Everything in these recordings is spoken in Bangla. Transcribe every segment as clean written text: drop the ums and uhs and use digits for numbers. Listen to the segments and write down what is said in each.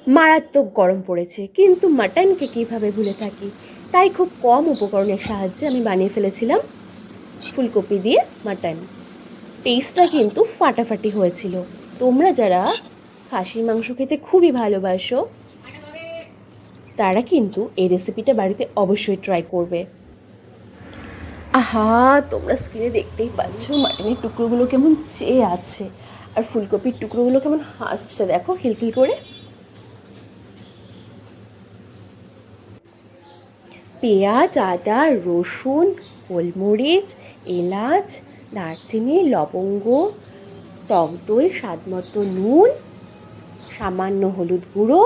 মারাত্মক গরম পড়েছে, কিন্তু মাটনকে কীভাবে ভুলে থাকি। তাই খুব কম উপকরণের সাহায্যে আমি বানিয়ে ফেলেছিলাম ফুলকপি দিয়ে মাটন। টেস্টটা কিন্তু ফাটাফাটি হয়েছিল। তোমরা যারা খাসির মাংস খেতে খুবই ভালোবাসো তারা কিন্তু এই রেসিপিটা বাড়িতে অবশ্যই ট্রাই করবে। আহা, তোমরা স্ক্রিনে দেখতেই পাচ্ছ মাটনের টুকরোগুলো কেমন চেয়ে আছে, আর ফুলকপির টুকরোগুলো কেমন হাসছে, দেখো খিলখিল করে। পেঁয়াজ, আদা, রসুন, গোলমরিচ, এলাচ, দারচিনি, লবঙ্গ, টক দই, স্বাদমতো নুন, সামান্য হলুদ গুঁড়ো,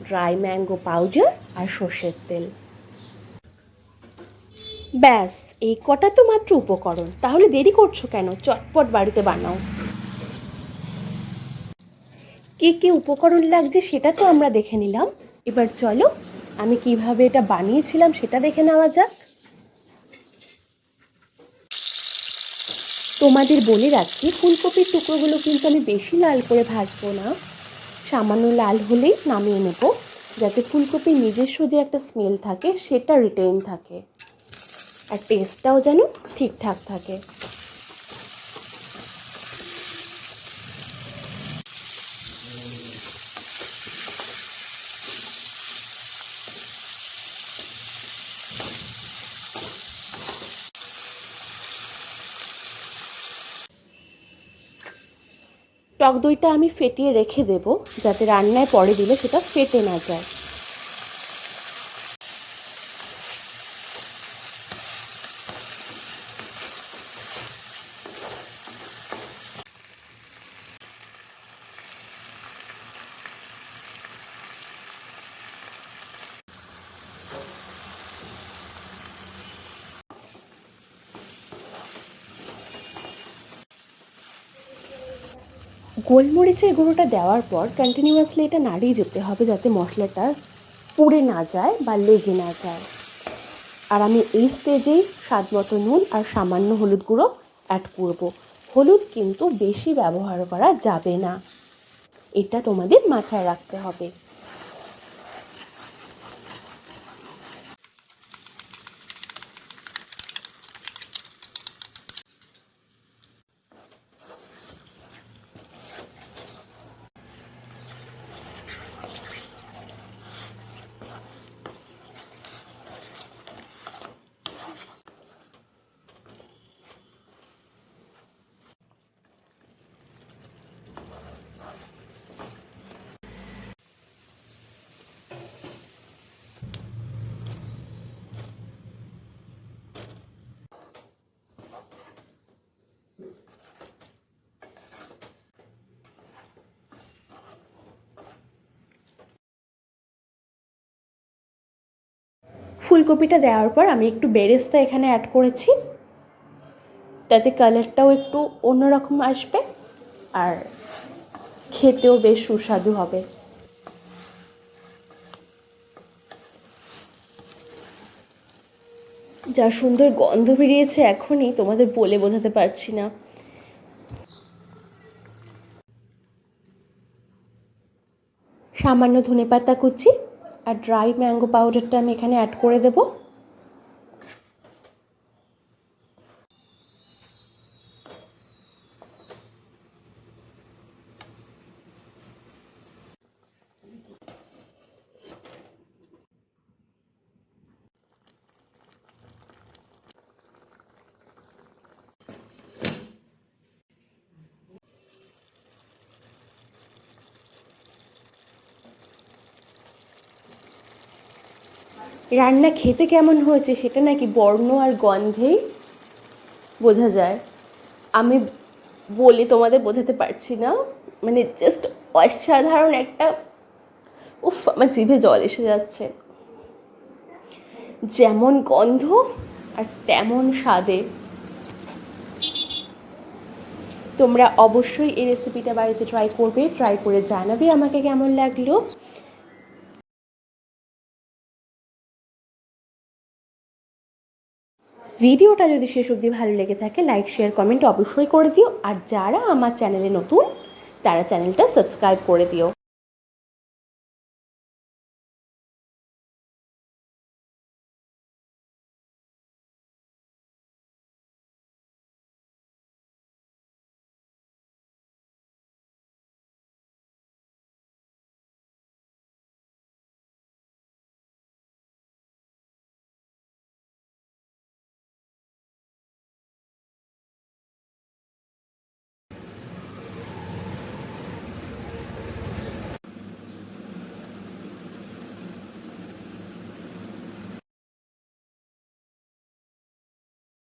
ড্রাই ম্যাঙ্গো পাউডার আর সর্ষের তেল। ব্যাস, এই কটা তো মাত্র উপকরণ। তাহলে দেরি করছো কেন? চটপট বাড়িতে বানাও। কী কী উপকরণ লাগছে সেটা তো আমরা দেখে নিলাম। এবার চলো আমি কিভাবে এটা বানিয়েছিলাম সেটা দেখে নেওয়া যাক। তোমাদের বলে রাখি, ফুলকপির টুকরোগুলো কিন্তু আমি বেশি লাল করে ভাজবো না, সামান্য লাল হলেই নামিয়ে নেব, যাতে ফুলকপির নিজস্ব যে একটা স্মেল থাকে সেটা রিটেইন থাকে আর টেস্টটাও যেন ঠিকঠাক থাকে। টক দইটা আমি ফেটিয়ে রেখে দেব, যাতে রান্নায় পরে দিলে সেটা ফেটে না যায়। গোলমরিচের গুঁড়োটা দেওয়ার পর কন্টিনিউয়াসলি এটা নাড়িয়ে যেতে হবে, যাতে মশলাটা পুড়ে না যায় বা লেগে না যায়। আর আমি এই স্টেজেই স্বাদমতো নুন আর সামান্য হলুদ গুঁড়ো অ্যাড করব। হলুদ কিন্তু বেশি ব্যবহার করা যাবে না, এটা তোমাদের মাথায় রাখতে হবে। ফুলকপিটা দেওয়ার পর আমি একটু বেরেস্তা এখানে অ্যাড করেছি, তাতে কালারটাও একটু অন্যরকম আসবে আর খেতেও বেশ সুস্বাদু হবে। যা সুন্দর গন্ধ বেরিয়েছে এখনই, তোমাদের বলে বোঝাতে পারছি না। সামান্য ধনেপাতা কুচি আর ড্রাই ম্যাঙ্গো পাউডারটা আমি এখানে অ্যাড করে দেবো। রান্না খেতে কেমন হয়েছে সেটা নাকি বর্ণ আর গন্ধেই বোঝা যায়। আমি বলে তোমাদের বোঝাতে পারছি না, মানে জাস্ট অসাধারণ একটা, উফ, আমার জিভে জল এসে যাচ্ছে। যেমন গন্ধ আর তেমন স্বাদে। তোমরা অবশ্যই এই রেসিপিটা বাড়িতে ট্রাই করবে, ট্রাই করে জানাবে আমাকে কেমন লাগলো। ভিডিওটা যদি শেষ অবধি ভালো লেগে থাকে, লাইক শেয়ার কমেন্ট অবশ্যই করে দিও। আর যারা আমার চ্যানেলে নতুন তারা চ্যানেলটা সাবস্ক্রাইব করে দিও।